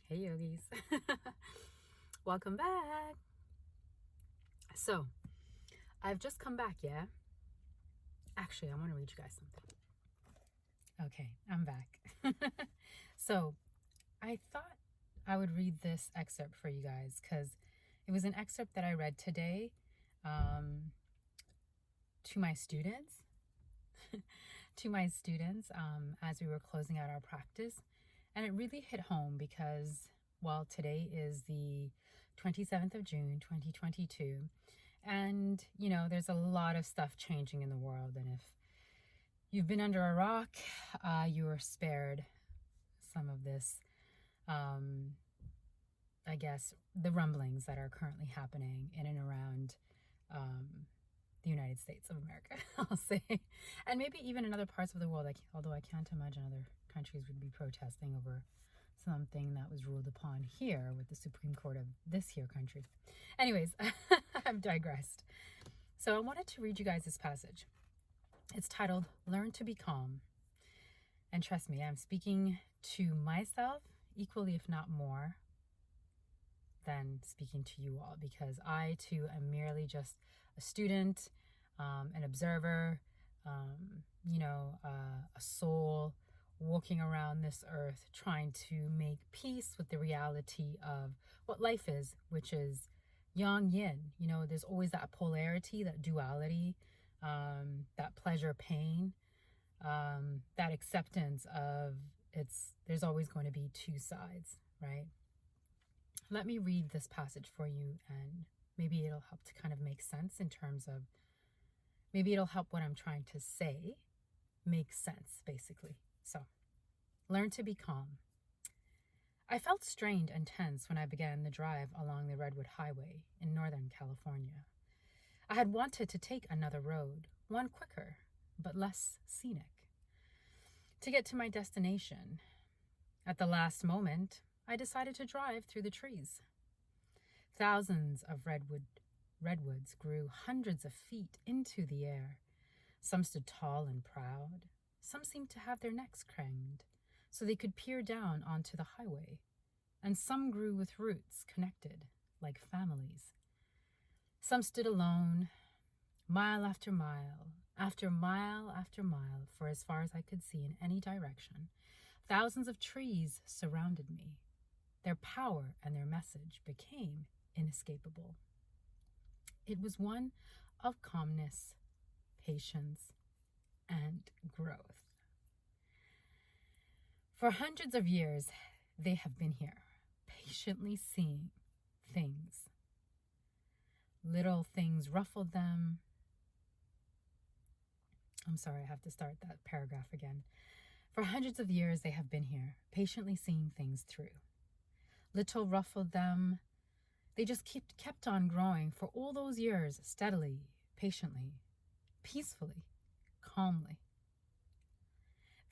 Hey yogis. Welcome back. So I've just come back, yeah? Actually, I want to read you guys something. Okay, I'm back. So I thought I would read this excerpt for you guys because it was an excerpt that I read today to my students. As we were closing out our practice. And it really hit home because, well, today is the 27th of June, 2022. And, there's a lot of stuff changing in the world. And if you've been under a rock, you are spared some of this, I guess, the rumblings that are currently happening in and around the United States of America, I'll say. And maybe even in other parts of the world, although I can't imagine other countries would be protesting over something that was ruled upon here with the Supreme Court of this here country. Anyways, I've digressed. So I wanted to read you guys this passage. It's titled, Learn to be Calm. And trust me, I'm speaking to myself equally, if not more, than speaking to you all, because I too am merely just a student, an observer, a soul walking around this earth trying to make peace with the reality of what life is, which is yang yin. There's always that polarity, that duality, that pleasure pain, that acceptance of there's always going to be two sides, right? Let me read this passage for you, and maybe it'll help to kind of make sense in terms of, maybe it'll help what I'm trying to say make sense, basically. So, learn to be calm. I felt strained and tense when I began the drive along the Redwood Highway in Northern California. I had wanted to take another road, one quicker, but less scenic, to get to my destination. At the last moment, I decided to drive through the trees. Thousands of redwoods grew hundreds of feet into the air. Some stood tall and proud. Some seemed to have their necks craned so they could peer down onto the highway. And some grew with roots connected like families. Some stood alone, mile after mile, after mile after mile, for as far as I could see in any direction. Thousands of trees surrounded me. Their power and their message became inescapable. It was one of calmness, patience, and growth. For hundreds of years, they have been here, patiently seeing things. Little things ruffled them. I'm sorry, I have to start that paragraph again. For hundreds of years, they have been here, patiently seeing things through. Little ruffled them. They just kept on growing for all those years, steadily, patiently, peacefully, calmly.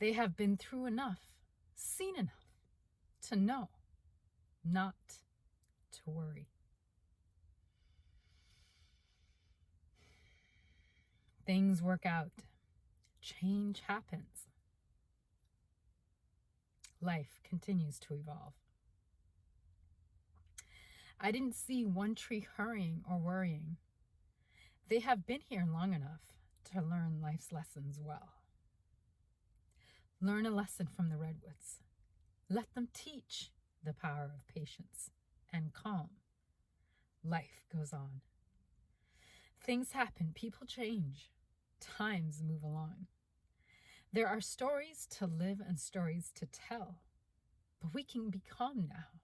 They have been through enough, seen enough, to know not to worry. Things work out. Change happens. Life continues to evolve. I didn't see one tree hurrying or worrying. They have been here long enough to learn life's lessons well. Learn a lesson from the redwoods. Let them teach the power of patience and calm. Life goes on. Things happen, people change, times move along. There are stories to live and stories to tell, but we can be calm now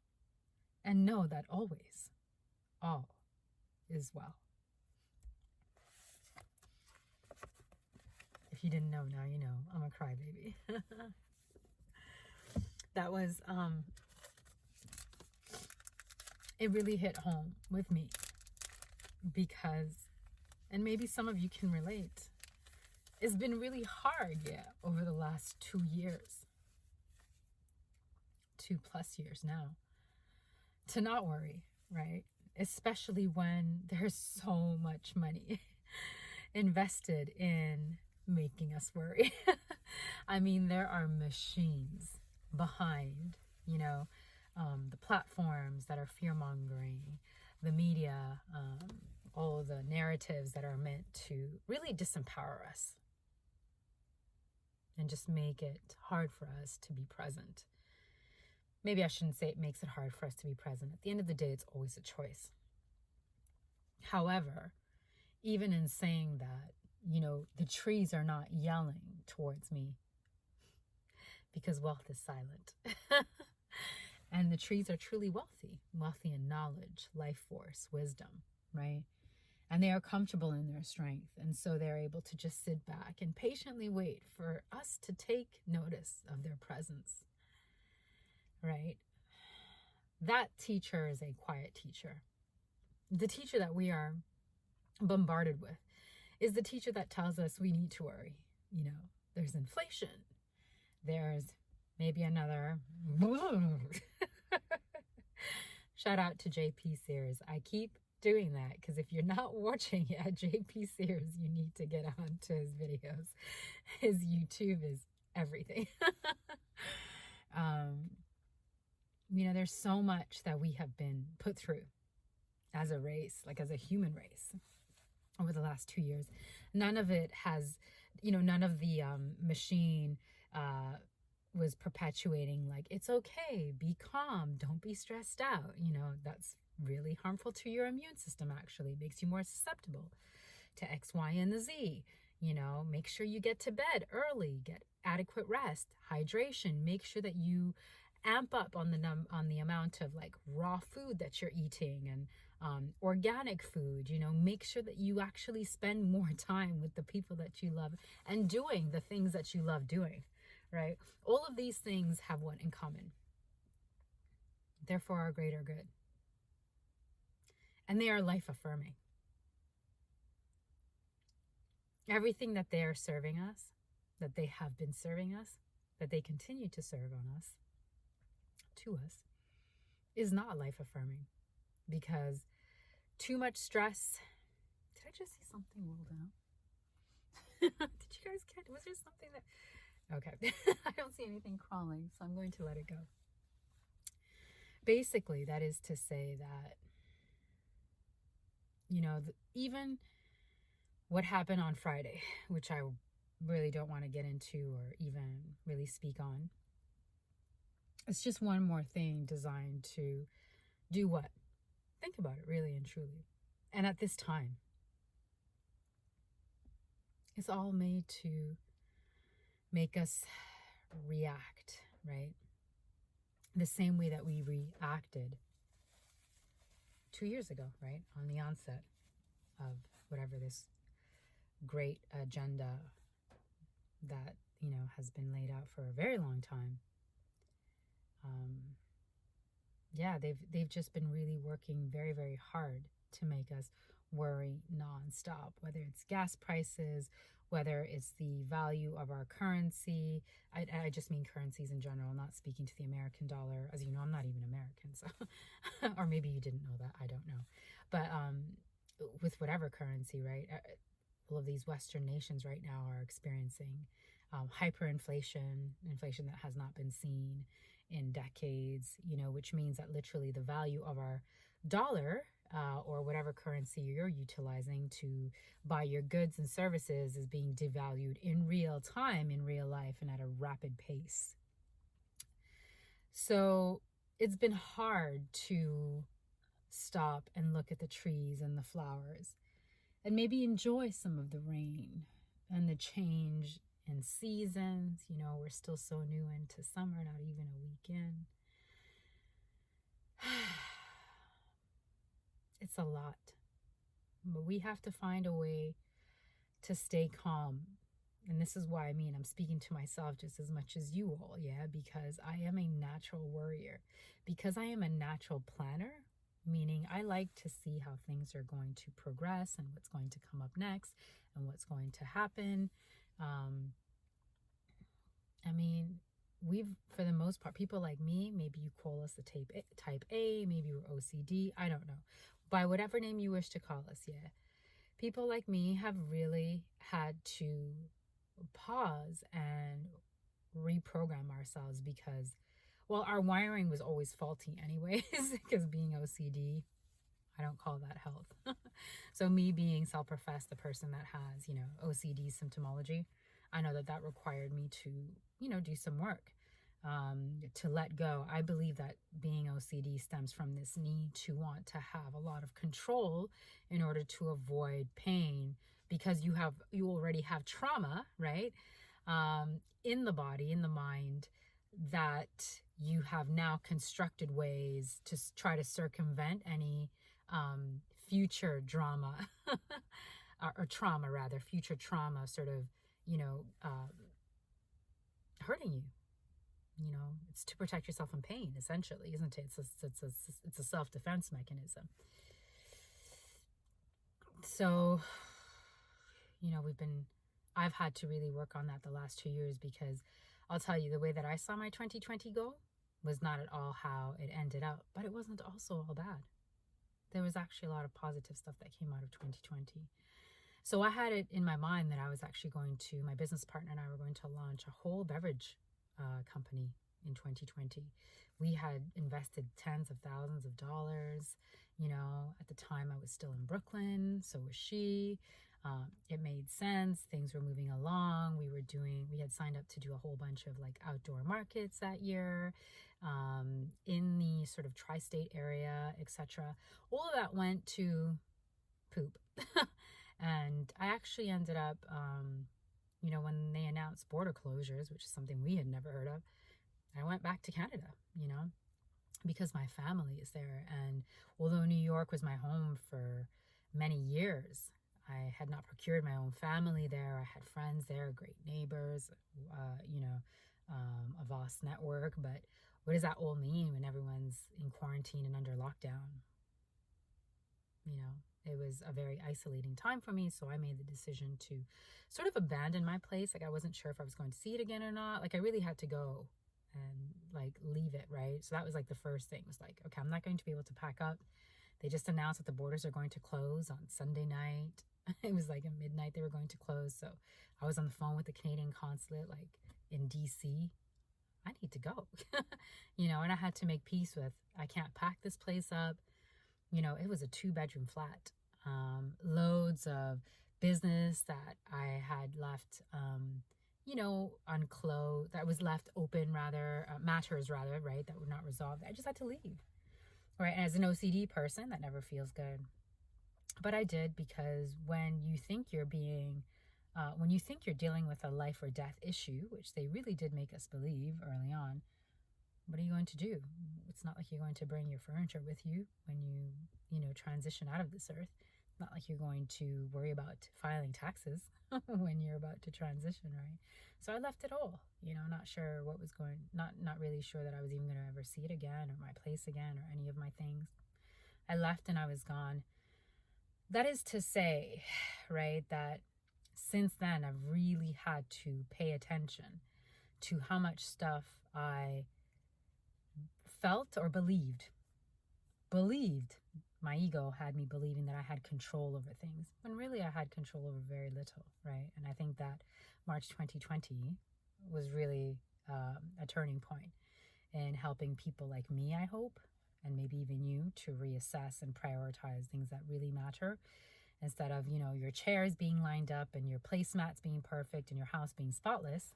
and know that always, all is well. If you didn't know, now you know. I'm a crybaby. That was, it really hit home with me because, and maybe some of you can relate, it's been really hard, over the last 2 years, 2+ years now, to not worry, right? Especially when there's so much money invested in making us worry. I mean, there are machines behind, the platforms that are fear-mongering, the media, all the narratives that are meant to really disempower us and just make it hard for us to be present. Maybe I shouldn't say it makes it hard for us to be present. At the end of the day, it's always a choice. However, even in saying that, the trees are not yelling towards me because wealth is silent. And the trees are truly wealthy in knowledge, life force, wisdom, right? And they are comfortable in their strength. And so they're able to just sit back and patiently wait for us to take notice of their presence, right? That teacher is a quiet teacher. The teacher that we are bombarded with is the teacher that tells us we need to worry. There's inflation. There's maybe another. Shout out to JP Sears. I keep doing that because if you're not watching yet, JP Sears, you need to get on to his videos. His YouTube is everything. There's so much that we have been put through as a race, like as a human race, over the last 2 years. None of it has, none of the machine was perpetuating like, it's okay, be calm, don't be stressed out. That's really harmful to your immune system, actually. It makes you more susceptible to X, Y, and the Z. Make sure you get to bed early, get adequate rest, hydration, make sure that you amp up on the amount of like raw food that you're eating and organic food. Make sure that you actually spend more time with the people that you love and doing the things that you love doing, right? All of these things have what in common? They're for our greater good. And they are life affirming. Everything that they are serving us, that they have been serving us, that they continue to serve on us, to us, is not life affirming, because too much stress. Did I just see something roll down? Did you guys catch? Was there something that? Okay. I don't see anything crawling, so I'm going to let it go. Basically, that is to say that, even what happened on Friday, which I really don't want to get into or even really speak on, it's just one more thing designed to do what? Think about it really and truly. And at this time, it's all made to make us react, right? The same way that we reacted 2 years ago, right? On the onset of whatever this great agenda that, has been laid out for a very long time. They've just been really working very, very hard to make us worry nonstop, whether it's gas prices, whether it's the value of our currency. I just mean currencies in general, not speaking to the American dollar. As you know, I'm not even American, so or maybe you didn't know that, I don't know. But with whatever currency, right? All of these Western nations right now are experiencing hyperinflation, inflation that has not been seen in decades, which means that literally the value of our dollar or whatever currency you're utilizing to buy your goods and services is being devalued in real time, in real life, and at a rapid pace. So it's been hard to stop and look at the trees and the flowers and maybe enjoy some of the rain and the change in seasons. We're still so new into summer, not even a week in. It's a lot, but we have to find a way to stay calm. And this is why I'm speaking to myself just as much as you all, because I am a natural worrier, because I am a natural planner, meaning I like to see how things are going to progress and what's going to come up next and what's going to happen. We've, for the most part, people like me, maybe you call us the type A, maybe we're OCD, I don't know. By whatever name you wish to call us, people like me have really had to pause and reprogram ourselves, because Well, our wiring was always faulty anyways, because being OCD, I don't call that health. So me being self-professed, the person that has, OCD symptomology, I know that that required me to, do some work, to let go. I believe that being OCD stems from this need to want to have a lot of control in order to avoid pain, because you already have trauma, right? In the body, in the mind, that you have now constructed ways to try to circumvent any future drama or trauma, rather, future trauma sort of, hurting you. It's to protect yourself from pain, essentially, isn't it? It's a self-defense mechanism. So, I've had to really work on that the last 2 years, because I'll tell you, the way that I saw my 2020 go was not at all how it ended up, but it wasn't also all bad. There was actually a lot of positive stuff that came out of 2020. So I had it in my mind that I was actually my business partner and I were going to launch a whole beverage company in 2020. We had invested tens of thousands of dollars. At the time I was still in Brooklyn, so was she. It made sense. Things were moving along. We had signed up to do a whole bunch of like outdoor markets that year, in the sort of tri-state area, etc. All of that went to poop. And I actually ended up, when they announced border closures, which is something we had never heard of, I went back to Canada, because my family is there. And although New York was my home for many years, I had not procured my own family there. I had friends there, great neighbors, a vast network. But what does that all mean when everyone's in quarantine and under lockdown? It was a very isolating time for me. So I made the decision to sort of abandon my place. Like, I wasn't sure if I was going to see it again or not. Like, I really had to go and like leave it, right? So that was like the first thing, was like, okay, I'm not going to be able to pack up. They just announced that the borders are going to close on Sunday night. It was like at midnight they were going to close. So I was on the phone with the Canadian consulate, like in DC. I need to go, and I had to make peace with, I can't pack this place up. It was a 2-bedroom flat, loads of business that I had left, unclosed, that was left open, matters, right, that were not resolved. I just had to leave, right? And as an OCD person, that never feels good. But I did, because when you think you're dealing with a life or death issue, which they really did make us believe early on, what are you going to do? It's not like you're going to bring your furniture with you when you transition out of this earth. It's not like you're going to worry about filing taxes when you're about to transition, right? So I left it all, not sure what was not really sure that I was even going to ever see it again, or my place again, or any of my things. I left and I was gone. That is to say, right, that since then I've really had to pay attention to how much stuff I felt or believed. My ego had me believing that I had control over things, when really I had control over very little, right? And I think that March 2020 was really a turning point in helping people like me, I hope, and maybe even you, to reassess and prioritize things that really matter, instead of, your chairs being lined up and your placemats being perfect and your house being spotless.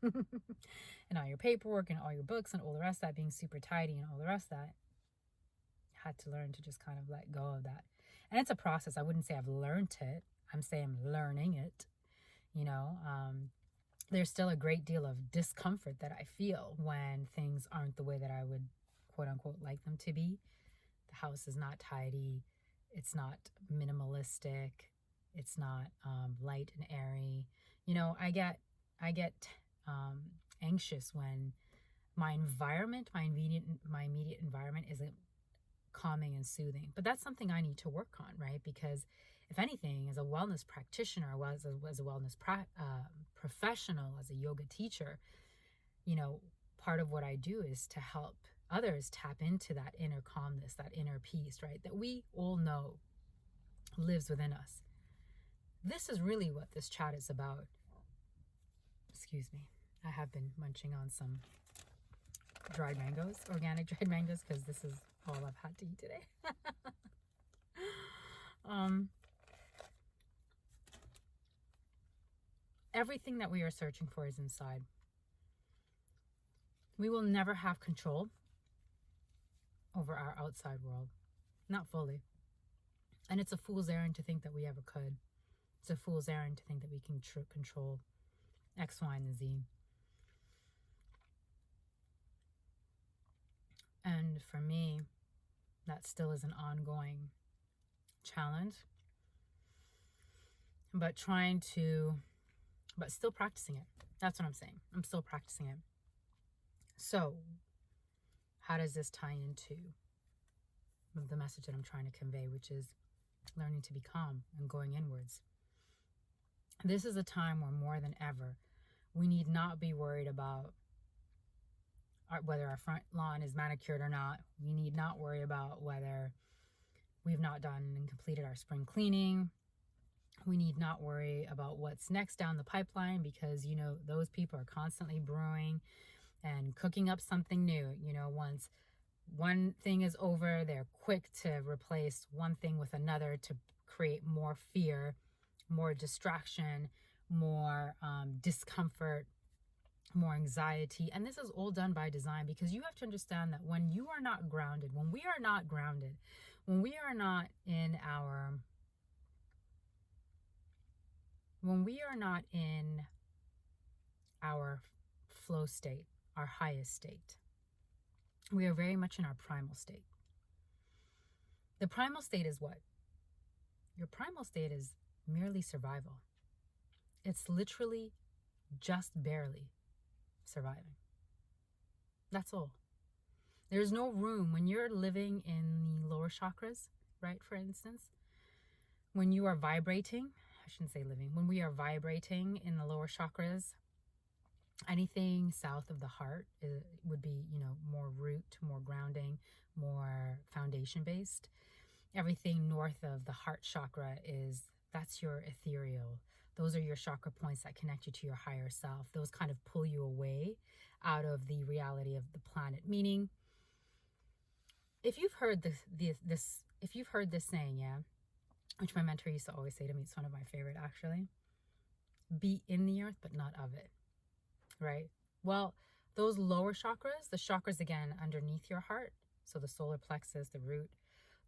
And all your paperwork and all your books and all the rest of that being super tidy and all the rest of that. Had to learn to just kind of let go of that. And it's a process. I wouldn't say I've learned it. I'm saying I'm learning it. There's still a great deal of discomfort that I feel when things aren't the way that I would, quote unquote, like them to be. The house is not tidy. It's not minimalistic. It's not light and airy. I get anxious when my environment, my immediate environment, isn't calming and soothing. But that's something I need to work on, right? Because if anything, as a wellness practitioner, as a wellness professional, as a yoga teacher, part of what I do is to help others tap into that inner calmness, that inner peace, right? That we all know lives within us. This is really what this chat is about. Excuse me. I have been munching on some dried mangoes, organic dried mangoes, because this is all I've had to eat today. Everything that we are searching for is inside. We will never have control over our outside world. Not fully. And it's a fool's errand to think that we ever could. It's a fool's errand to think that we can control X, Y, and Z. And for me, that still is an ongoing challenge. But still practicing it. That's what I'm saying. I'm still practicing it. So, how does this tie into the message that I'm trying to convey, which is learning to be calm and going inwards? This is a time where more than ever, we need not be worried about whether our front lawn is manicured or not. We need not worry about whether we've not done and completed our spring cleaning. We need not worry about what's next down the pipeline, because, those people are constantly brewing and cooking up something new. Once one thing is over, they're quick to replace one thing with another to create more fear, more distraction, more discomfort, more anxiety. And this is all done by design, because you have to understand that when you are not grounded, when we are not grounded, when we are not in our flow state, our highest state, we are very much in our primal state. The primal state is what? Your primal state is merely survival. It's literally just barely surviving. That's all. There's no room when you're living in the lower chakras, right? For instance, when you are vibrating, I shouldn't say living, when we are vibrating in the lower chakras, anything south of the heart would be, more root, more grounding, more foundation based. Everything north of the heart chakra that's your ethereal. Those are your chakra points that connect you to your higher self. Those kind of pull you away out of the reality of the planet. Meaning, if you've heard this saying, which my mentor used to always say to me, it's one of my favorite actually, be in the earth but not of it, right? Well, those lower chakras, the chakras again underneath your heart, so the solar plexus, the root,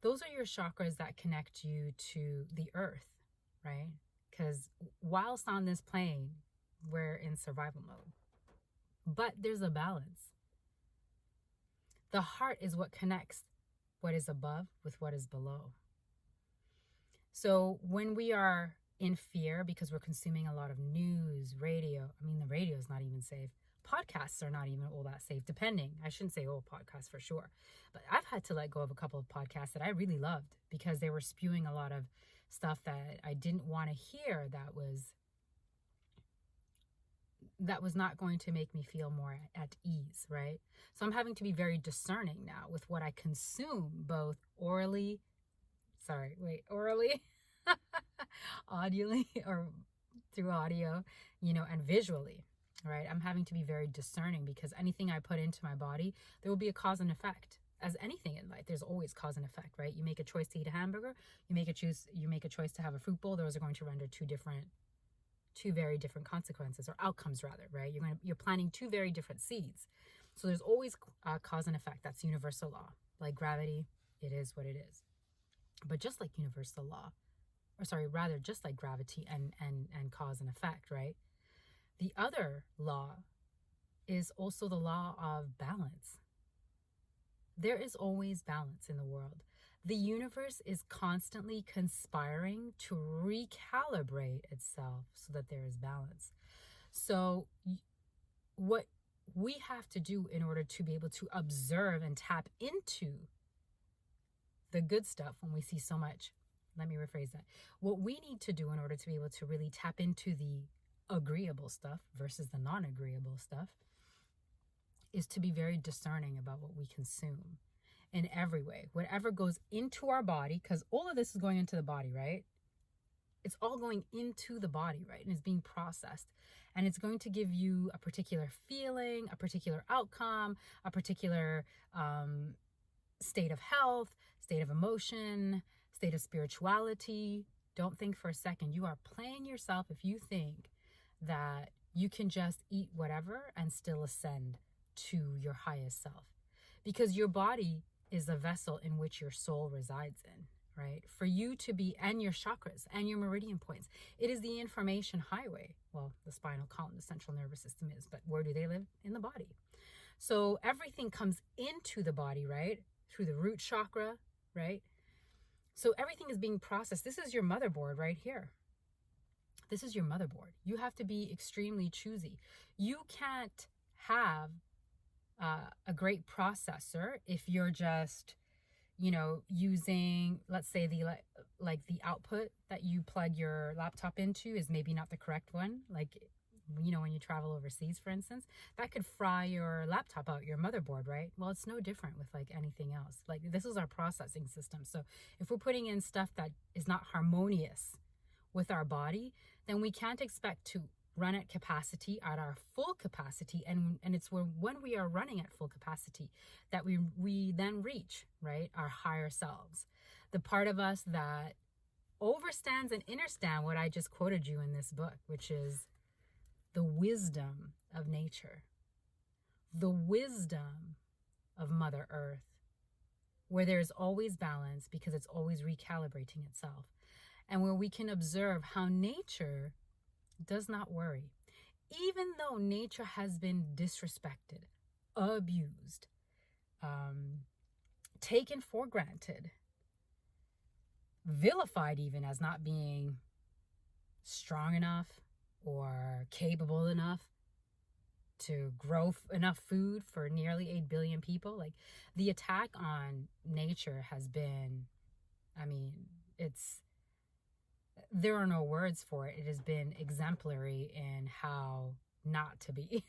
those are your chakras that connect you to the earth, right? Because whilst on this plane, we're in survival mode. But there's a balance. The heart is what connects what is above with what is below. So when we are in fear because we're consuming a lot of news, radio, the radio is not even safe. Podcasts are not even all that safe, depending. I shouldn't say all podcasts for sure. But I've had to let go of a couple of podcasts that I really loved because they were spewing a lot of stuff that I didn't want to hear, that was not going to make me feel more at ease, right? So I'm having to be very discerning now with what I consume, both orally, audioly, or through audio, and visually, right? I'm having to be very discerning, because anything I put into my body, there will be a cause and effect. As anything in life, there's always cause and effect, right? You make a choice to eat a hamburger, you make a choice to have a fruit bowl. Those are going to render two very different consequences, or outcomes rather, right? You're planting two very different seeds. So there's always cause and effect. That's universal law. Like gravity, it is what it is. But just like universal law, just like gravity and cause and effect, right? The other law is also the law of balance. There is always balance in the world. The universe is constantly conspiring to recalibrate itself so that there is balance. So what we have to do in order to be able to observe and tap into the good stuff when we see so much, let me rephrase that. What we need to do in order to be able to really tap into the agreeable stuff versus the non-agreeable stuff is to be very discerning about what we consume in every way. Whatever goes into our body, because all of this is going into the body, right? it's all going into the body, right? And it's being processed. And it's going to give you a particular feeling, a particular outcome, a particular state of health, state of emotion, state of spirituality. Don't think for a second. You are playing yourself if you think that you can just eat whatever and still ascend to your highest self. Because your body is a vessel in which your soul resides in, right? For you to be, and your chakras and your meridian points, it is the information highway. Well, the spinal column, the central nervous system is, but where do they live? In the body. So everything comes into the body, right? Through the root chakra, right? So everything is being processed. This is your motherboard right here. This is your motherboard. You have to be extremely choosy. You can't have a great processor if you're just, using, let's say, the output that you plug your laptop into is maybe not the correct one. Like, when you travel overseas, for instance, that could fry your laptop out, your motherboard, right? Well, it's no different with like anything else. Like, this is our processing system. So if we're putting in stuff that is not harmonious with our body, then we can't expect to run at capacity, at our full capacity. And it's when we are running at full capacity that we then reach, right, our higher selves. The part of us that overstands and understands what I just quoted you in this book, which is the wisdom of nature, the wisdom of Mother Earth, where there's always balance because it's always recalibrating itself, and where we can observe how nature does not worry. Even though nature has been disrespected, abused, taken for granted, vilified even as not being strong enough or capable enough to grow enough food for nearly 8 billion people. Like, the attack on nature has been, there are no words for it. It has been exemplary in how not to be.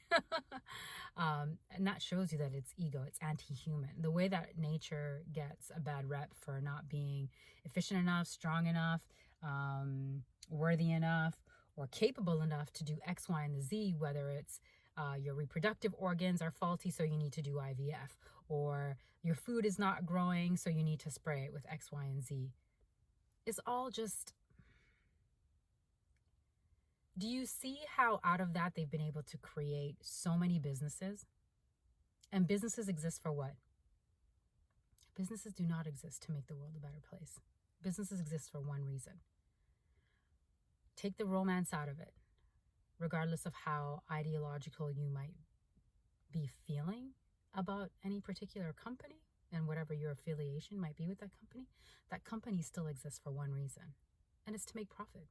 And that shows you that it's ego, it's anti-human. The way that nature gets a bad rep for not being efficient enough, strong enough, worthy enough, or capable enough to do X, Y, and the Z, whether it's your reproductive organs are faulty, so you need to do IVF, or your food is not growing, so you need to spray it with X, Y, and Z. It's all just... Do you see how out of that they've been able to create so many businesses? And businesses exist for what? Businesses do not exist to make the world a better place. Businesses exist for one reason. Take the romance out of it, regardless of how ideological you might be feeling about any particular company and whatever your affiliation might be with that company still exists for one reason, and it's to make profit.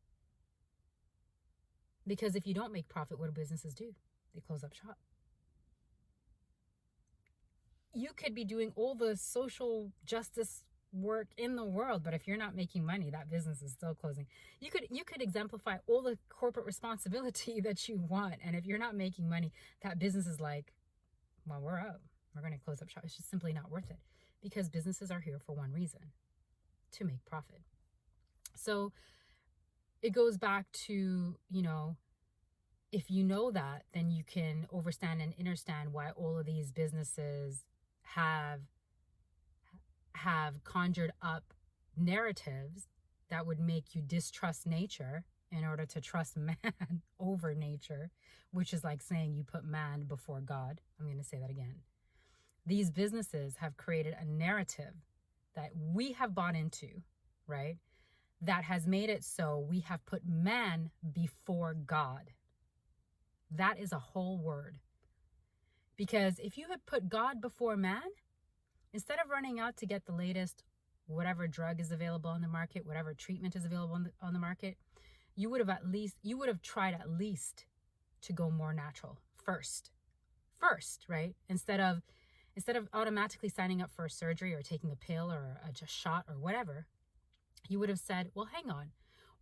Because if you don't make profit, what do businesses do? They close up shop. You could be doing all the social justice work in the world, but if you're not making money, that business is still closing. You could exemplify all the corporate responsibility that you want, and if you're not making money, that business is like, well, we're out. We're going to close up shop. It's just simply not worth it, because businesses are here for one reason: to make profit. So it goes back to, if you know that, then you can overstand and understand why all of these businesses have conjured up narratives that would make you distrust nature in order to trust man over nature, which is like saying you put man before God. I'm going to say that again. These businesses have created a narrative that we have bought into, right? That has made it so we have put man before God. That is a whole word. Because if you had put God before man, instead of running out to get the latest whatever drug is available on the market, whatever treatment is available on the market, you would have tried at least to go more natural first, right? Instead of automatically signing up for a surgery or taking a pill or a shot or whatever, you would have said, well, hang on,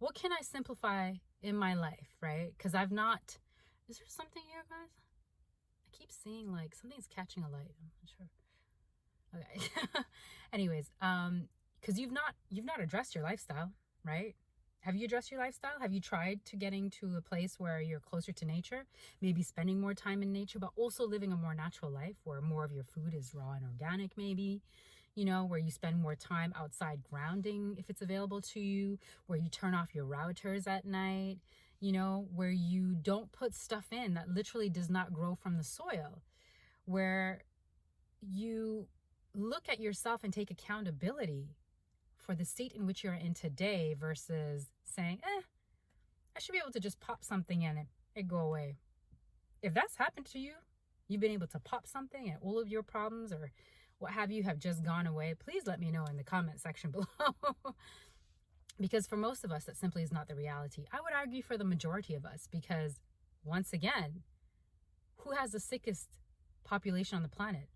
what can I simplify in my life, right? Because is there something here, guys? I keep seeing like something's catching a light. I'm not sure. Okay. Anyways, because you've not addressed your lifestyle, right? Have you addressed your lifestyle? Have you tried to getting to a place where you're closer to nature, maybe spending more time in nature, but also living a more natural life where more of your food is raw and organic, maybe, where you spend more time outside grounding if it's available to you, where you turn off your routers at night, where you don't put stuff in that literally does not grow from the soil, where you look at yourself and take accountability for the state in which you're in today versus saying, I should be able to just pop something in and it go away. If that's happened to you, you've been able to pop something and all of your problems or what have you have just gone away, please let me know in the comment section below. Because for most of us, that simply is not the reality. I would argue for the majority of us because, once again, who has the sickest population on the planet?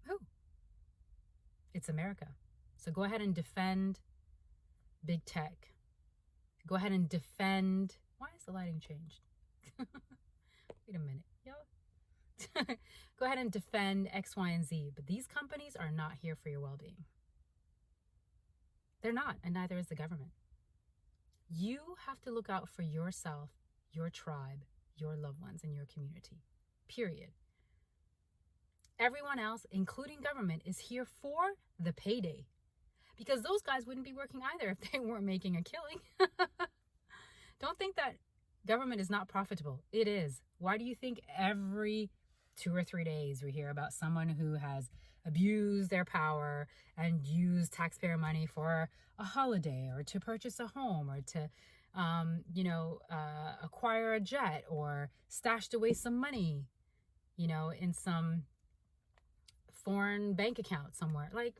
Who? It's America. So go ahead and defend big tech. Go ahead and defend... Why has the lighting changed? Wait a minute, y'all. Go ahead and defend X, Y, and Z. But these companies are not here for your well-being. They're not, and neither is the government. You have to look out for yourself, your tribe, your loved ones, and your community. Period. Everyone else, including government, is here for the payday. Because those guys wouldn't be working either if they weren't making a killing. Don't think that government is not profitable. It is. Why do you think every 2 or 3 days we hear about someone who has abused their power and used taxpayer money for a holiday or to purchase a home or to, acquire a jet or stashed away some money, in some foreign bank account somewhere? Like,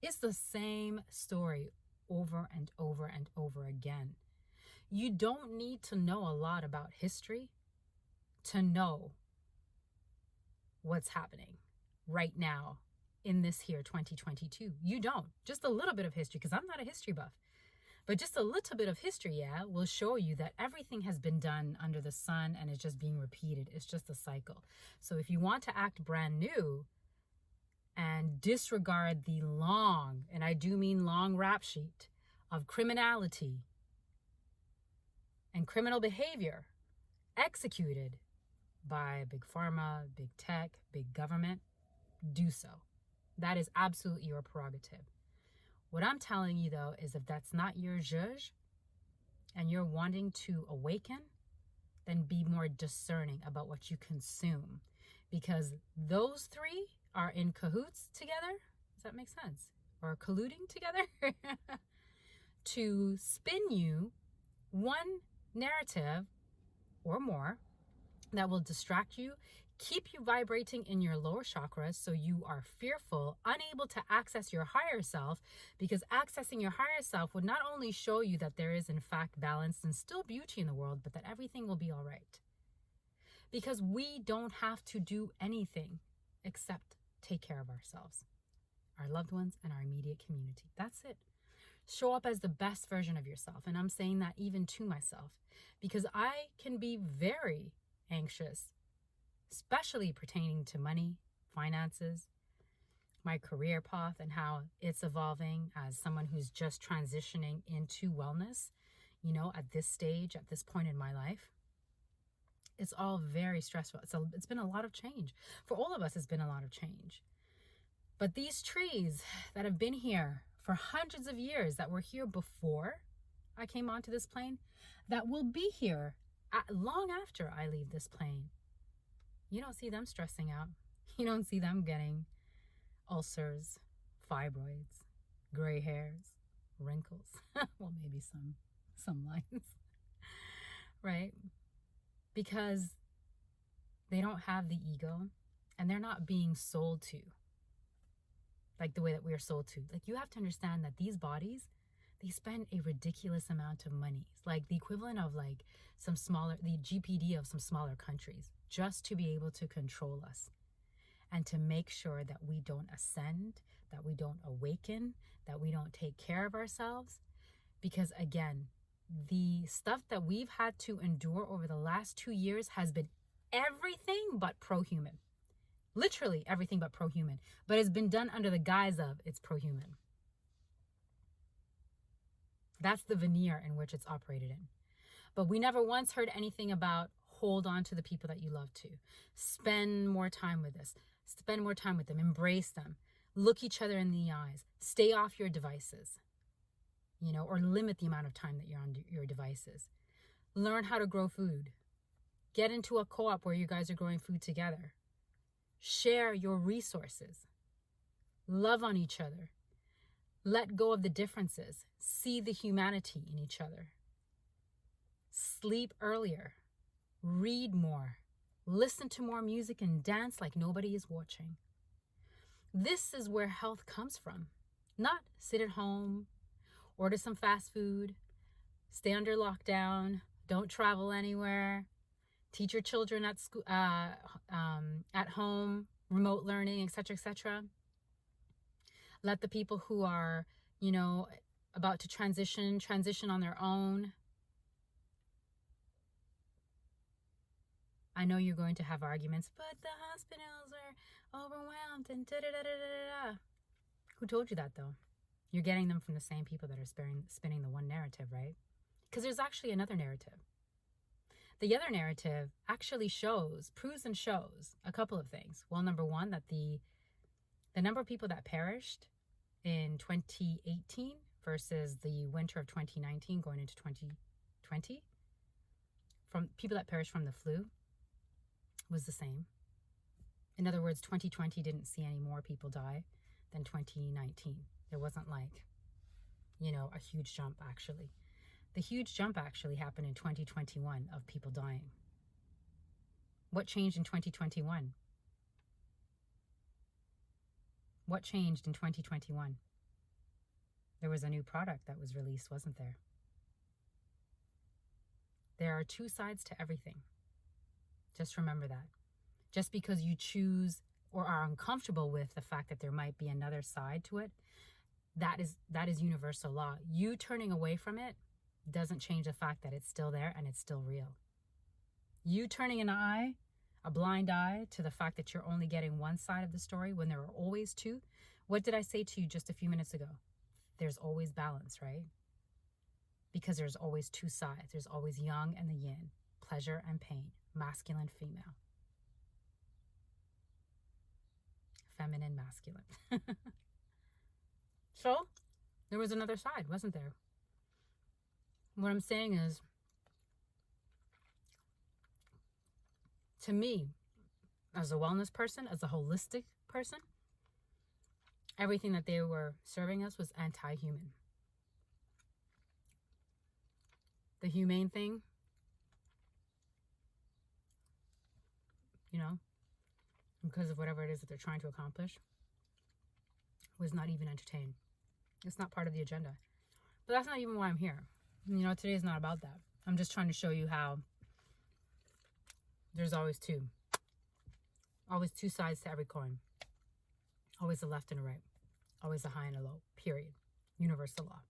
it's the same story over and over and over again. You don't need to know a lot about history to know what's happening right now in this here 2022. You don't. Just a little bit of history, because I'm not a history buff. But just a little bit of history, will show you that everything has been done under the sun and is just being repeated. It's just a cycle. So if you want to act brand new and disregard the long, and I do mean long, rap sheet of criminality and criminal behavior executed by big pharma, big tech, big government, do so. That is absolutely your prerogative. What I'm telling you, though, is if that's not your zhuzh and you're wanting to awaken, then be more discerning about what you consume. Because those three are in cahoots together. Does that make sense? Or colluding together to spin you one narrative or more that will distract you, keep you vibrating in your lower chakras so you are fearful, unable to access your higher self, because accessing your higher self would not only show you that there is in fact balance and still beauty in the world, but that everything will be all right. Because we don't have to do anything except take care of ourselves, our loved ones, and our immediate community. That's it. Show up as the best version of yourself. And I'm saying that even to myself, because I can be very anxious, especially pertaining to money, finances, my career path, and how it's evolving as someone who's just transitioning into wellness, at this stage, at this point in my life. It's all very stressful. It's been a lot of change. For all of us, it's been a lot of change. But these trees that have been here for hundreds of years, that were here before I came onto this plane, that will be here long after I leave this plane, you don't see them stressing out. You don't see them getting ulcers, fibroids, gray hairs, wrinkles. Well, maybe some lines, right? Because they don't have the ego and they're not being sold to like the way that we are sold to. Like, you have to understand that these bodies, they spend a ridiculous amount of money. It's like the equivalent of like the GPD of some smaller countries, just to be able to control us and to make sure that we don't ascend, that we don't awaken, that we don't take care of ourselves. Because again, the stuff that we've had to endure over the last 2 years has been everything but pro-human. Literally everything but pro-human. But it's been done under the guise of it's pro-human. That's the veneer in which it's operated in. But we never once heard anything about hold on to the people that you love to. Spend more time with us. Spend more time with them. Embrace them. Look each other in the eyes. Stay off your devices, or limit the amount of time that you're on your devices. Learn how to grow food. Get into a co-op where you guys are growing food together. Share your resources. Love on each other. Let go of the differences. See the humanity in each other. Sleep earlier. Read more. Listen to more music and dance like nobody is watching. This is where health comes from. Not sit at home, order some fast food, stay under lockdown, don't travel anywhere, teach your children at school, at home, remote learning, etc., etc. Let the people who are, about to transition on their own. I know you're going to have arguments, but the hospitals are overwhelmed and da-da-da-da-da-da. Who told you that, though? You're getting them from the same people that are spinning the one narrative, right? Because there's actually another narrative. The other narrative actually proves and shows a couple of things. Well, number one, that the number of people that perished in 2018 versus the winter of 2019 going into 2020, from people that perished from the flu, was the same. In other words, 2020 didn't see any more people die than 2019. There wasn't like, a huge jump actually. The huge jump actually happened in 2021 of people dying. What changed in 2021? What changed in 2021? There was a new product that was released, wasn't there? There are two sides to everything. Just remember that. Just because you choose or are uncomfortable with the fact that there might be another side to it, that is universal law. You turning away from it doesn't change the fact that it's still there and it's still real. You turning a blind eye to the fact that you're only getting one side of the story when there are always two. What did I say to you just a few minutes ago? There's always balance, right? Because there's always two sides. There's always yang and the yin, pleasure and pain, masculine, female, feminine, masculine. So there was another side, wasn't there? What I'm saying is, to me, as a wellness person, as a holistic person, everything that they were serving us was anti-human. The humane thing, because of whatever it is that they're trying to accomplish, was not even entertained. It's not part of the agenda. But that's not even why I'm here. Today is not about that. I'm just trying to show you how there's always two. Always two sides to every coin. Always a left and a right. Always a high and a low. Period. Universal law.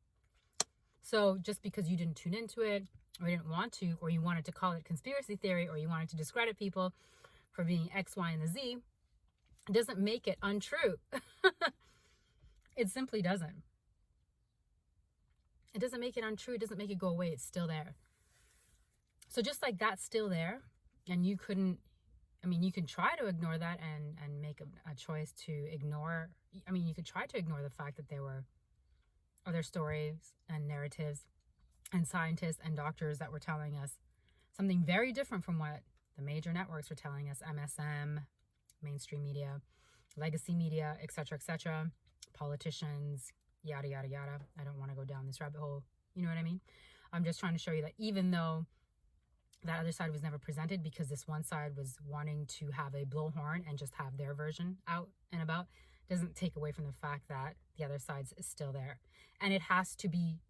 So just because you didn't tune into it, or you didn't want to, or you wanted to call it conspiracy theory, or you wanted to discredit people for being X, Y, and the Z, it doesn't make it untrue. It simply doesn't. It doesn't make it untrue. It doesn't make it go away. It's still there. So just like that's still there, and you can try to ignore that and make a choice to ignore. You could try to ignore the fact that there were other stories and narratives and scientists and doctors that were telling us something very different from what the major networks were telling us, MSM, mainstream media, legacy media, etc., politicians, yada, yada, yada. I don't want to go down this rabbit hole. You know what I mean? I'm just trying to show you that even though that other side was never presented, because this one side was wanting to have a blowhorn and just have their version out and about, doesn't take away from the fact that the other side is still there. And it has to be,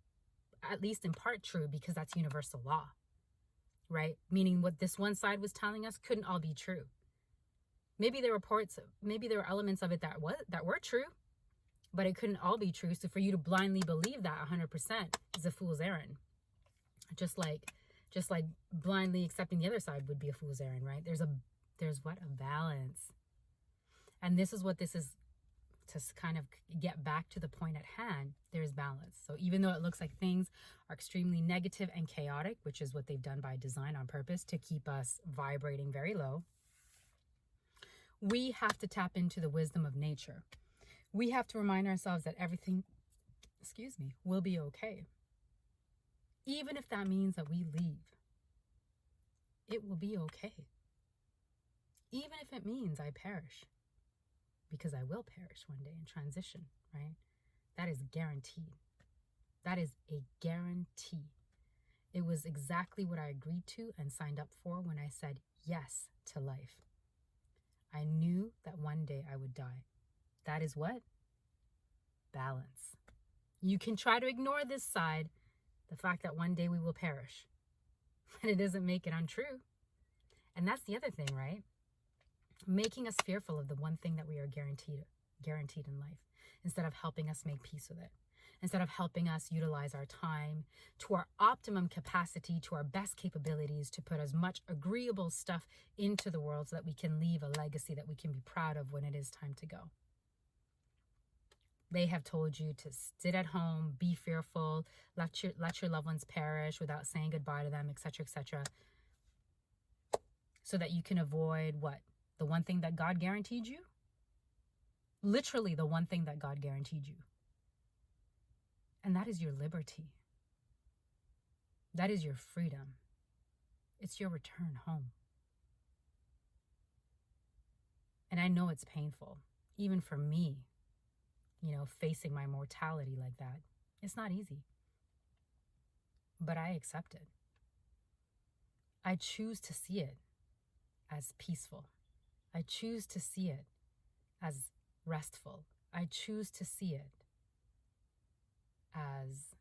at least in part, true, because that's universal law, right? Meaning what this one side was telling us couldn't all be true. Maybe there were elements of it that were true, but it couldn't all be true. So for you to blindly believe that 100% is a fool's errand. Just like blindly accepting the other side would be a fool's errand, right? There's a balance. And this is what this is to kind of get back to the point at hand, there's balance. So even though it looks like things are extremely negative and chaotic, which is what they've done by design on purpose to keep us vibrating very low, we have to tap into the wisdom of nature. We have to remind ourselves that everything, will be okay. Even if that means that we leave, it will be okay. Even if it means I perish, because I will perish one day in transition, right? That is guaranteed. That is a guarantee. It was exactly what I agreed to and signed up for when I said yes to life. I knew that one day I would die. That is what? Balance. You can try to ignore this side, the fact that one day we will perish, but it doesn't make it untrue. And that's the other thing, right? Making us fearful of the one thing that we are guaranteed in life, instead of helping us make peace with it, instead of helping us utilize our time to our optimum capacity, to our best capabilities, to put as much agreeable stuff into the world so that we can leave a legacy that we can be proud of when it is time to go. They have told you to sit at home, be fearful, let your loved ones perish without saying goodbye to them, etc., etc., so that you can avoid what? The one thing that God guaranteed you? Literally the one thing that God guaranteed you. And that is your liberty. That is your freedom. It's your return home. And I know it's painful, even for me, facing my mortality like that. It's not easy. But I accept it. I choose to see it as peaceful. I choose to see it as restful. I choose to see it as,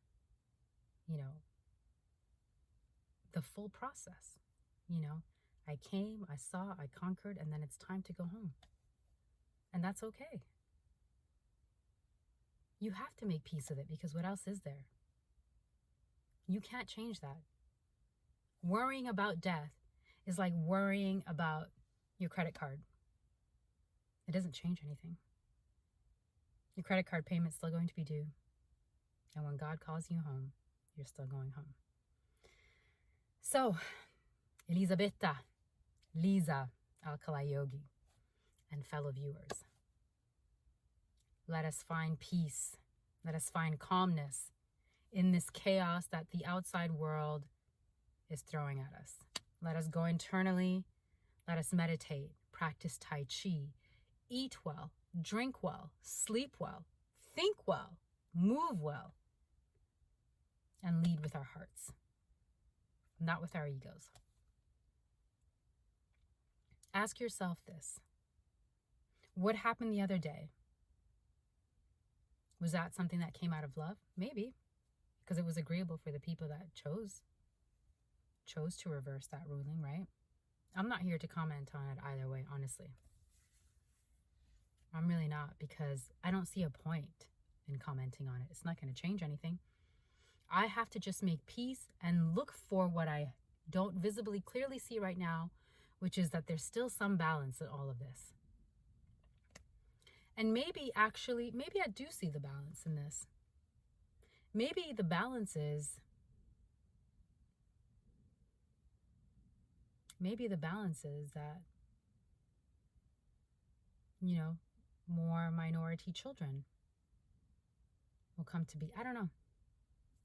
the full process. I came, I saw, I conquered, and then it's time to go home. And that's okay. You have to make peace with it, because what else is there? You can't change that. Worrying about death is like worrying about your credit card. It doesn't change anything. Your credit card payment's still going to be due. And when God calls you home, you're still going home. So, Elisabetta, Lisa, AlkaliYogi, and fellow viewers, let us find peace. Let us find calmness in this chaos that the outside world is throwing at us. Let us go internally. Let us meditate, practice Tai Chi, eat well, drink well, sleep well, think well, move well, and lead with our hearts, not with our egos. Ask yourself this. What happened the other day? Was that something that came out of love? Maybe, because it was agreeable for the people that chose to reverse that ruling, right? I'm not here to comment on it either way, honestly. I'm really not, because I don't see a point in commenting on it. It's not going to change anything. I have to just make peace and look for what I don't visibly clearly see right now, which is that there's still some balance in all of this. And maybe I do see the balance in this. Maybe the balance is that, more minority children will come to be. I don't know.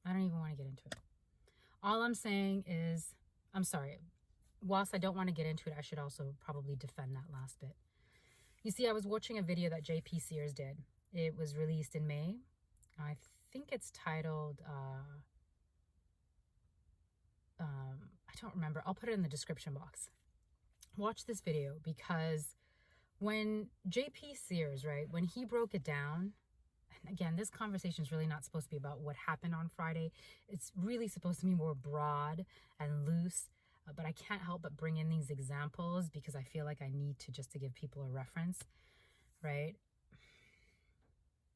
I don't even want to get into it. All I'm saying is, I'm sorry. Whilst I don't want to get into it, I should also probably defend that last bit. You see, I was watching a video that JP Sears did. It was released in May. I think it's titled, I don't remember. I'll put it in the description box. Watch this video, because when JP Sears, right, when he broke it down, and again, this conversation is really not supposed to be about what happened on Friday. It's really supposed to be more broad and loose. But I can't help but bring in these examples because I feel like I need to, just to give people a reference, right?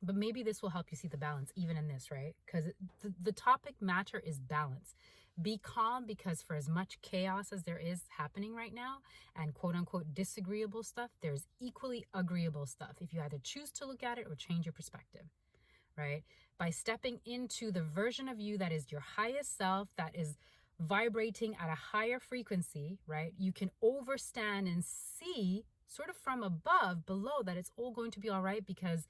But maybe this will help you see the balance even in this, right? Because the topic matter is balance. Be calm, because for as much chaos as there is happening right now and quote unquote disagreeable stuff, there's equally agreeable stuff if you either choose to look at it or change your perspective, right? By stepping into the version of you that is your highest self, that is vibrating at a higher frequency, right? You can overstand and see sort of from above, below, that it's all going to be all right, because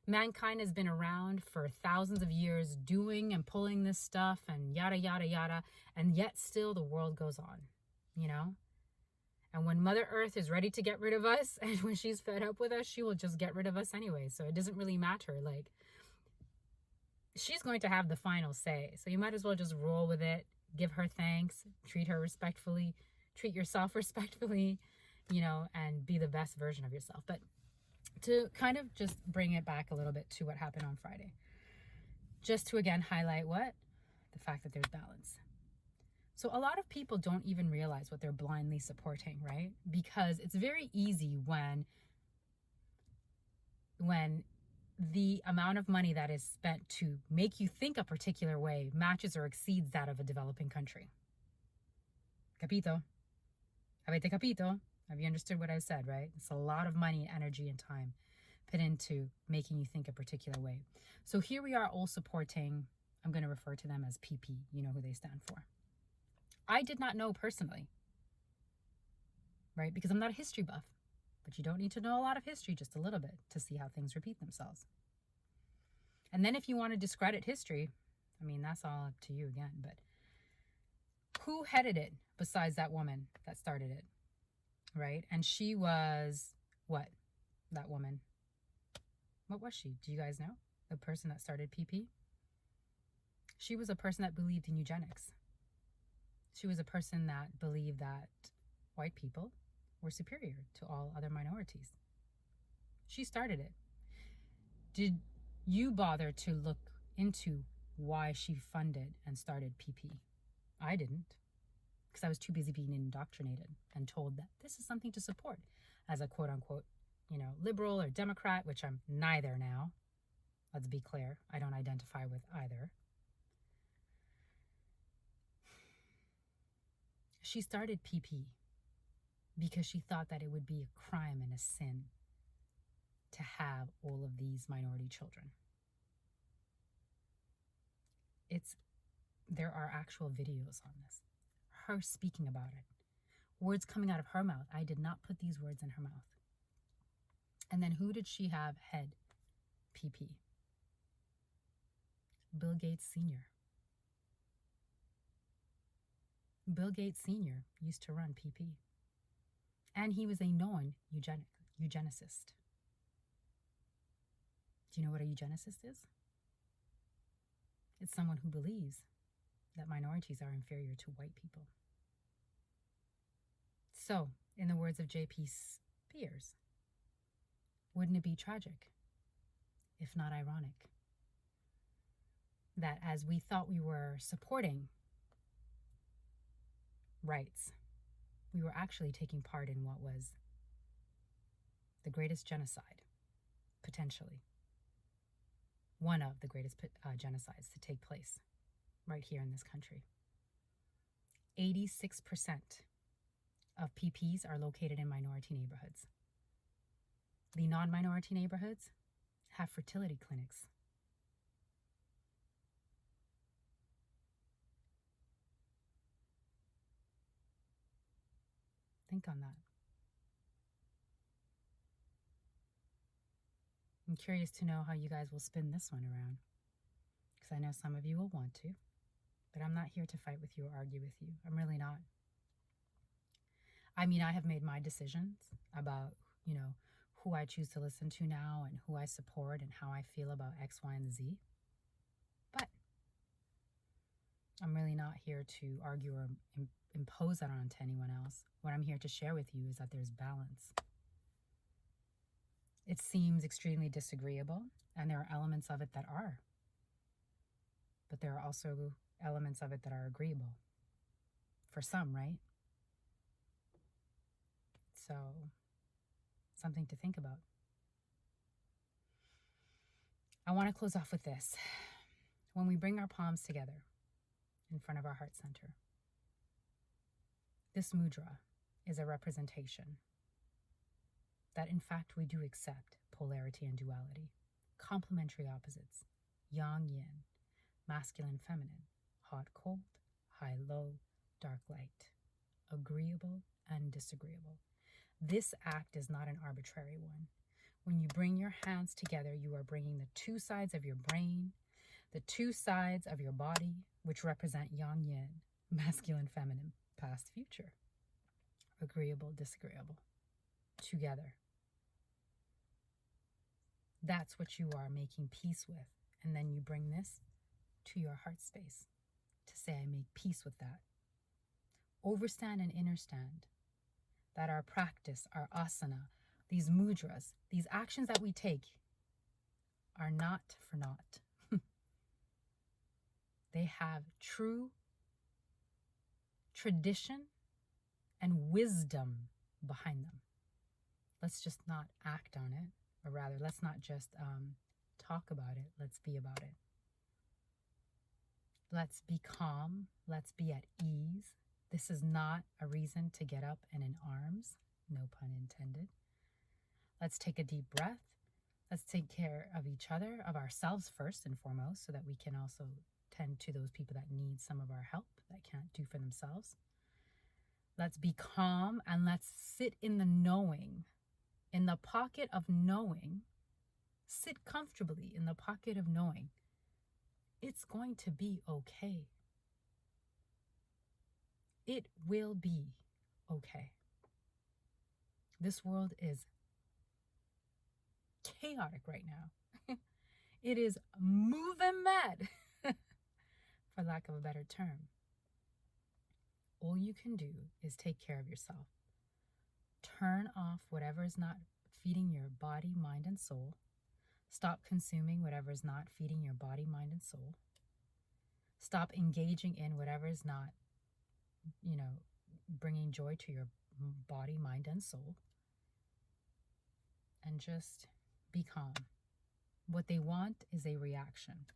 mankind has been around for thousands of years doing and pulling this stuff and yada, yada, yada. And yet still the world goes on, you know? And when Mother Earth is ready to get rid of us and when she's fed up with us, she will just get rid of us anyway. So it doesn't really matter. Like, she's going to have the final say. So you might as well just roll with it. Give her thanks. Treat her respectfully. Treat yourself respectfully, you know, and be the best version of yourself. But to kind of just bring it back a little bit to what happened on Friday, just to again highlight what? The fact that there's balance. So a lot of people don't even realize what they're blindly supporting, right? Because it's very easy when the amount of money that is spent to make you think a particular way matches or exceeds that of a developing country. Capito? Avete capito? Have you understood what I said, right? It's a lot of money, energy, and time put into making you think a particular way. So here we are all supporting, I'm going to refer to them as PP, you know who they stand for. I did not know personally, right? Because I'm not a history buff, but you don't need to know a lot of history, just a little bit, to see how things repeat themselves. And then if you want to discredit history, I mean, that's all up to you again, but who headed it besides that woman that started it? Right? And she was what? That woman. What was she? Do you guys know? The person that started PP? She was a person that believed in eugenics. She was a person that believed that white people were superior to all other minorities. She started it. Did you bother to look into why she funded and started PP? I didn't, because I was too busy being indoctrinated and told that this is something to support as a quote unquote, you know, liberal or Democrat, which I'm neither now. Let's be clear. I don't identify with either. She started PP because she thought that it would be a crime and a sin to have all of these minority children. There are actual videos on this. Her speaking about it. Words coming out of her mouth. I did not put these words in her mouth. And then who did she have head PP? Bill Gates Sr. Bill Gates Sr. used to run PP. And he was a known eugenicist. Do you know what a eugenicist is? It's someone who believes that minorities are inferior to white people. So, in the words of J.P. Spears, wouldn't it be tragic, if not ironic, that as we thought we were supporting rights, we were actually taking part in what was the greatest genocide, potentially. One of the greatest genocides to take place right here in this country. 86% of PPs are located in minority neighborhoods. The non-minority neighborhoods have fertility clinics. Think on that. I'm curious to know how you guys will spin this one around, because I know some of you will want to, but I'm not here to fight with you or argue with you. I'm really not. I mean, I have made my decisions about, you know, who I choose to listen to now and who I support and how I feel about X, Y, and Z. But I'm really not here to argue or impose that onto anyone else. What I'm here to share with you is that there's balance. It seems extremely disagreeable, and there are elements of it that are. But there are also elements of it that are agreeable. For some, right? So, something to think about. I want to close off with this. When we bring our palms together in front of our heart center, this mudra is a representation that in fact we do accept polarity and duality, complementary opposites, yang yin, masculine feminine, hot cold, high low, dark light, agreeable and disagreeable. This act is not an arbitrary one. When you bring your hands together, you are bringing the two sides of your brain, the two sides of your body, which represent yang yin, masculine feminine, past future, agreeable, disagreeable, together. That's what you are making peace with. And then you bring this to your heart space to say, I make peace with that. Overstand and understand that our practice, our asana, these mudras, these actions that we take are not for naught. They have true tradition and wisdom behind them. Let's just not act on it, or rather, let's not just talk about it. Let's be about it. Let's be calm. Let's be at ease. This is not a reason to get up and in arms, no pun intended. Let's take a deep breath. Let's take care of each other, of ourselves first and foremost, so that we can also tend to those people that need some of our help, that can't do for themselves. Let's be calm and let's sit in the knowing, in the pocket of knowing. Sit comfortably in the pocket of knowing it's going to be okay. It will be okay. This world is chaotic right now. It is moving mad, for lack of a better term. All you can do is take care of yourself. Turn off whatever is not feeding your body, mind, and soul. Stop consuming whatever is not feeding your body, mind, and soul. Stop engaging in whatever is not, bringing joy to your body, mind, and soul. And just be calm. What they want is a reaction.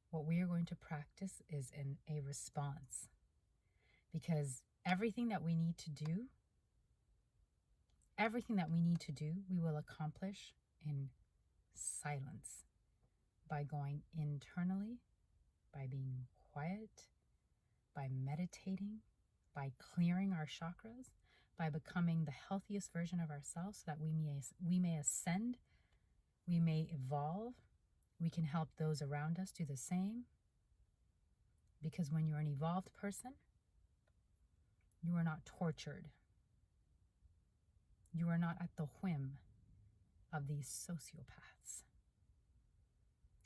What we are going to practice is a response. Because everything that we need to do, we will accomplish in silence, by going internally, by being quiet, by meditating, by clearing our chakras, by becoming the healthiest version of ourselves so that we may ascend, we may evolve, we can help those around us do the same. Because when you're an evolved person, you are not tortured. You are not at the whim of these sociopaths.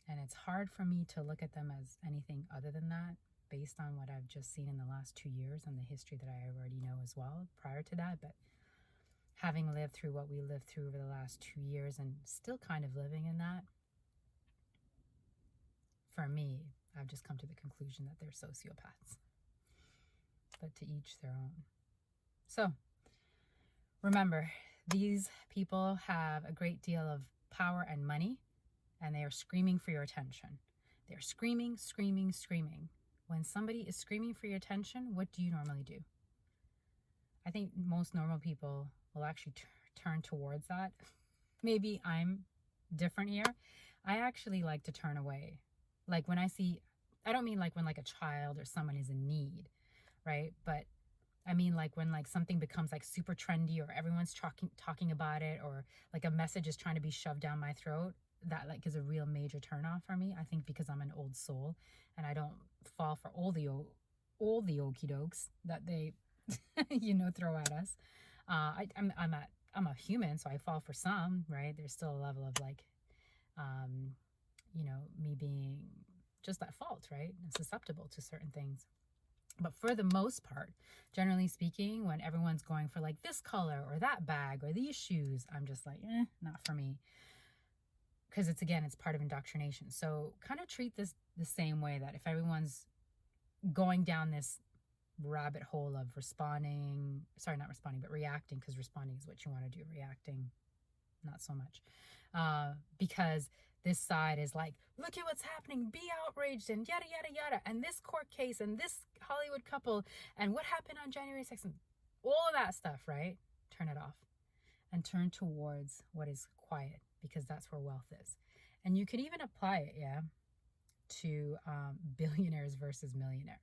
And it's hard for me to look at them as anything other than that, based on what I've just seen in the last 2 years and the history that I already know as well prior to that. But having lived through what we lived through over the last 2 years and still kind of living in that, for me, I've just come to the conclusion that they're sociopaths. But to each their own. So, remember, these people have a great deal of power and money, and they are screaming for your attention. They're screaming, screaming, screaming. When somebody is screaming for your attention, what do you normally do? I think most normal people will actually turn towards that. Maybe I'm different here. I actually like to turn away. Like when I don't mean like when like a child or someone is in need, right? But I mean like when like something becomes like super trendy, or everyone's talking about it, or like a message is trying to be shoved down my throat. That like is a real major turnoff for me. I think because I'm an old soul and I don't fall for all the okie dokes that they throw at us. I'm a human, so I fall for some, right? There's still a level of like me being just at fault, right? And susceptible to certain things. But for the most part, generally speaking, when everyone's going for like this color or that bag or these shoes, I'm just like, not for me. Because it's part of indoctrination. So kind of treat this the same way, that if everyone's going down this rabbit hole of reacting, because responding is what you want to do, reacting, not so much. Because This side is like, look at what's happening, be outraged, and yada, yada, yada. And this court case, and this Hollywood couple, and what happened on January 6th. All of that stuff, right? Turn it off and turn towards what is quiet, because that's where wealth is. And you could even apply it, to billionaires versus millionaire.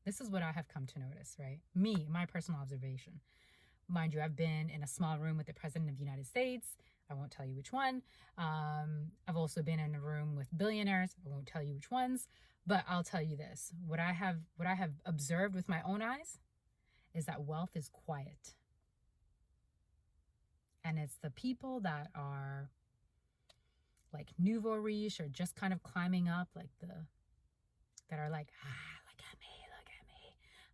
This is what I have come to notice, right? My personal observation. Mind you, I've been in a small room with the President of the United States. I won't tell you which one. I've also been in a room with billionaires. I won't tell you which ones, but I'll tell you this. What I have observed with my own eyes is that wealth is quiet. And it's the people that are like nouveau riche or just kind of climbing up, that are like, look at me.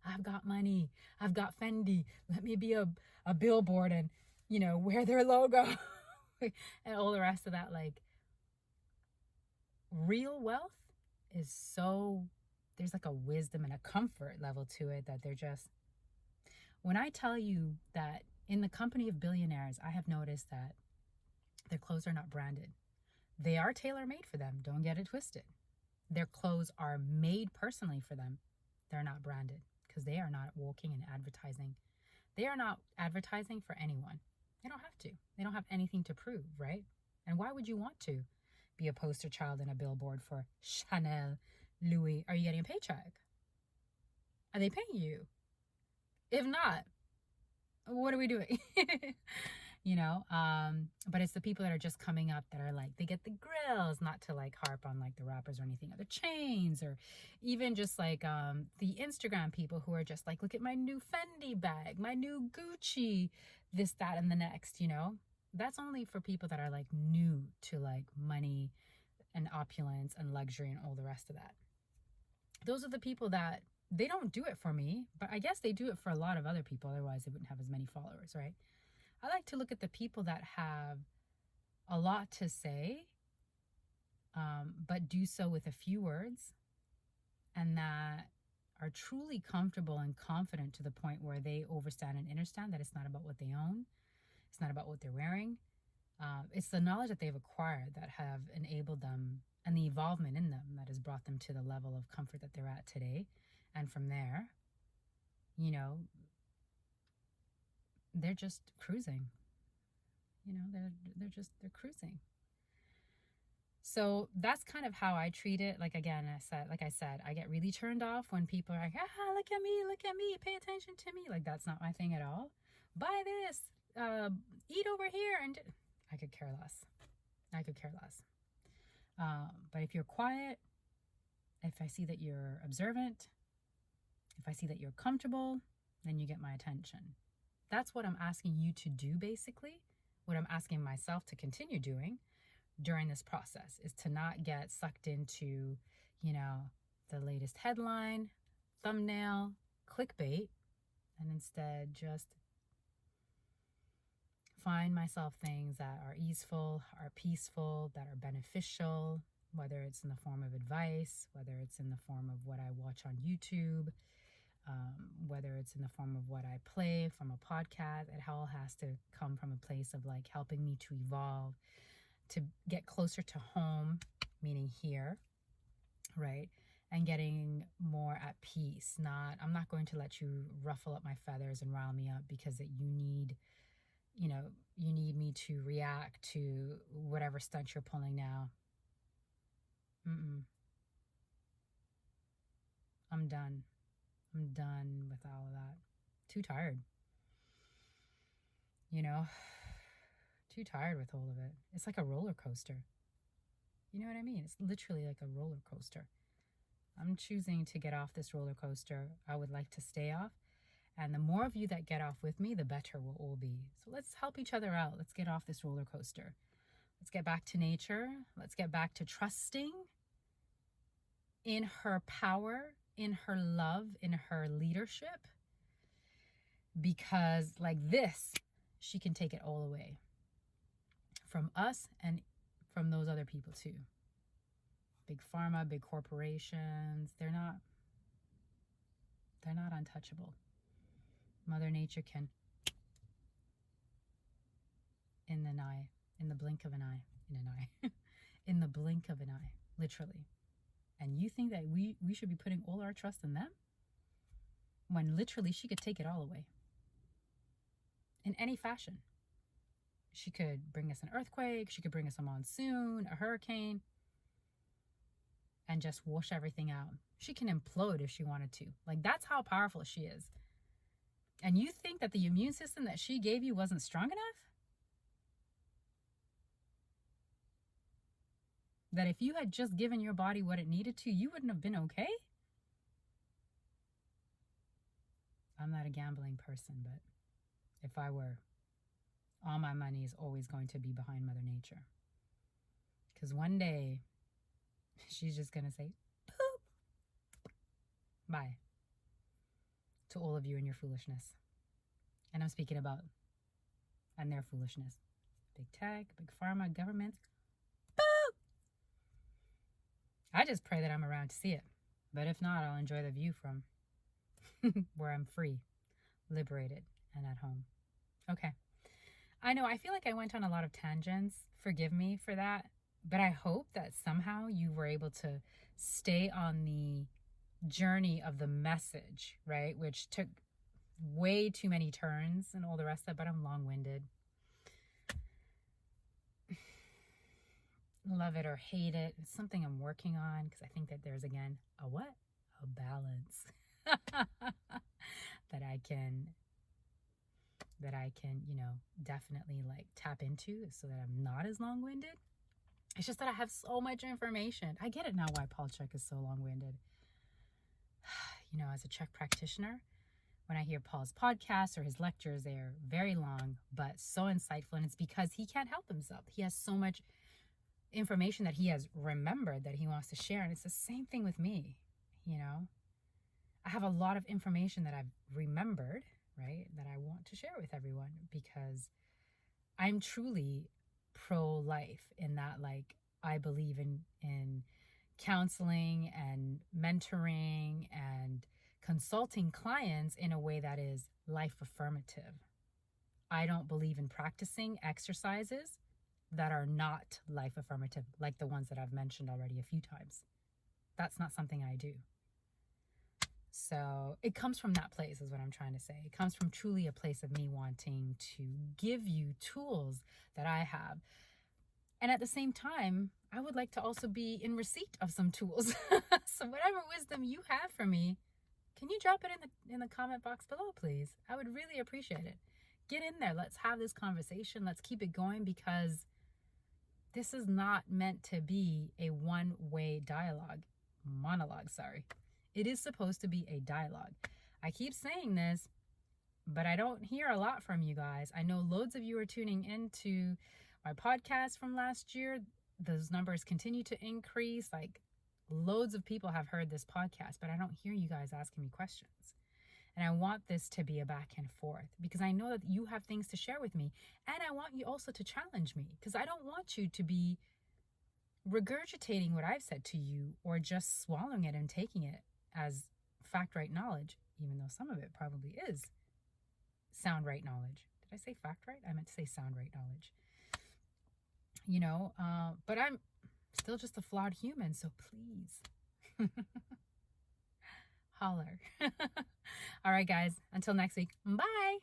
I've got money. I've got Fendi. Let me be a billboard and, wear their logo and all the rest of that. Like, real wealth is there's like a wisdom and a comfort level to it that when I tell you that in the company of billionaires, I have noticed that their clothes are not branded. They are tailor-made for them. Don't get it twisted. Their clothes are made personally for them. They're not branded because they are not walking and advertising. They are not advertising for anyone. They don't have to. They don't have anything to prove, right? And why would you want to be a poster child in a billboard for Chanel, Louis? Are you getting a paycheck? Are they paying you? If not, what are we doing? But it's the people that are just coming up that are like, they get the grills, not to like harp on like the rappers or anything, or the chains, or even just like the Instagram people who are just like, look at my new Fendi bag, my new Gucci, this, that, and the next, That's only for people that are like new to like money and opulence and luxury and all the rest of that. Those are the people that they don't do it for me, but I guess they do it for a lot of other people. Otherwise, they wouldn't have as many followers, right? I like to look at the people that have a lot to say, but do so with a few words, and that are truly comfortable and confident to the point where they overstand and understand that it's not about what they own. It's not about what they're wearing. It's the knowledge that they've acquired that have enabled them, and the involvement in them that has brought them to the level of comfort that they're at today. And from there, they're just cruising. They're cruising. So that's kind of how I treat it. Like I said, I get really turned off when people are like, look at me, pay attention to me. Like, that's not my thing at all. Buy this, eat over here. And I could care less. But if you're quiet, if I see that you're observant, if I see that you're comfortable, then you get my attention. That's what I'm asking you to do, basically. What I'm asking myself to continue doing during this process is to not get sucked into, the latest headline, thumbnail, clickbait, and instead just find myself things that are easeful, are peaceful, that are beneficial, whether it's in the form of advice, whether it's in the form of what I watch on YouTube, whether it's in the form of what I play from a podcast. It all has to come from a place of like helping me to evolve, to get closer to home, meaning here, right? And getting more at peace. I'm not going to let you ruffle up my feathers and rile me up because that you need me to react to whatever stunt you're pulling now. I'm done. I'm done with all of that. Too tired. Too tired with all of it. It's like a roller coaster. You know what I mean? It's literally like a roller coaster. I'm choosing to get off this roller coaster. I would like to stay off. And the more of you that get off with me, the better we'll all be. So let's help each other out. Let's get off this roller coaster. Let's get back to nature. Let's get back to trusting in her power, in her love, in her leadership. Because like this, she can take it all away from us and from those other people too. Big pharma, big corporations, they're not untouchable. Mother Nature can, in the blink of an eye, in the blink of an eye, literally. And you think that we should be putting all our trust in them? When literally she could take it all away. In any fashion. She could bring us an earthquake, she could bring us a monsoon, a hurricane, and just wash everything out. She can implode if she wanted to. Like, that's how powerful she is. And you think that the immune system that she gave you wasn't strong enough? That if you had just given your body what it needed to, you wouldn't have been okay? I'm not a gambling person, but if I were, all my money is always going to be behind Mother Nature. Because one day, she's just going to say, boop, bye, to all of you and your foolishness. And I'm speaking about, and their foolishness. Big tech, big pharma, governments. Boop! I just pray that I'm around to see it. But if not, I'll enjoy the view from where I'm free, liberated, and at home. Okay. I know, I feel like I went on a lot of tangents. Forgive me for that. But I hope that somehow you were able to stay on the journey of the message, right? Which took way too many turns and all the rest of it, but I'm long-winded. Love it or hate it. It's something I'm working on because I think that there's, again, a what? A balance that I can, definitely like tap into so that I'm not as long-winded. It's just that I have so much information. I get it now why Paul Chek is so long-winded. As a Chek practitioner, when I hear Paul's podcasts or his lectures, they're very long, but so insightful. And it's because he can't help himself. He has so much information that he has remembered that he wants to share. And it's the same thing with me, I have a lot of information that I've remembered, right, that I want to share with everyone because I'm truly pro-life in that, like, I believe in counseling and mentoring and consulting clients in a way that is life affirmative. I don't believe in practicing exercises that are not life affirmative, like the ones that I've mentioned already a few times. That's not something I do. So it comes from that place is what I'm trying to say. It comes from truly a place of me wanting to give you tools that I have. And at the same time, I would like to also be in receipt of some tools. So whatever wisdom you have for me, can you drop it in the comment box below, please? I would really appreciate it. Get in there. Let's have this conversation. Let's keep it going because this is not meant to be a one-way monologue. It is supposed to be a dialogue. I keep saying this, but I don't hear a lot from you guys. I know loads of you are tuning into my podcast from last year. Those numbers continue to increase. Like, loads of people have heard this podcast, but I don't hear you guys asking me questions. And I want this to be a back and forth because I know that you have things to share with me. And I want you also to challenge me because I don't want you to be regurgitating what I've said to you or just swallowing it and taking it as fact right knowledge, even though some of it probably is sound right knowledge. Did I say fact right? I meant to say sound right knowledge. But I'm still just a flawed human, so please holler. All right, guys, until next week. Bye.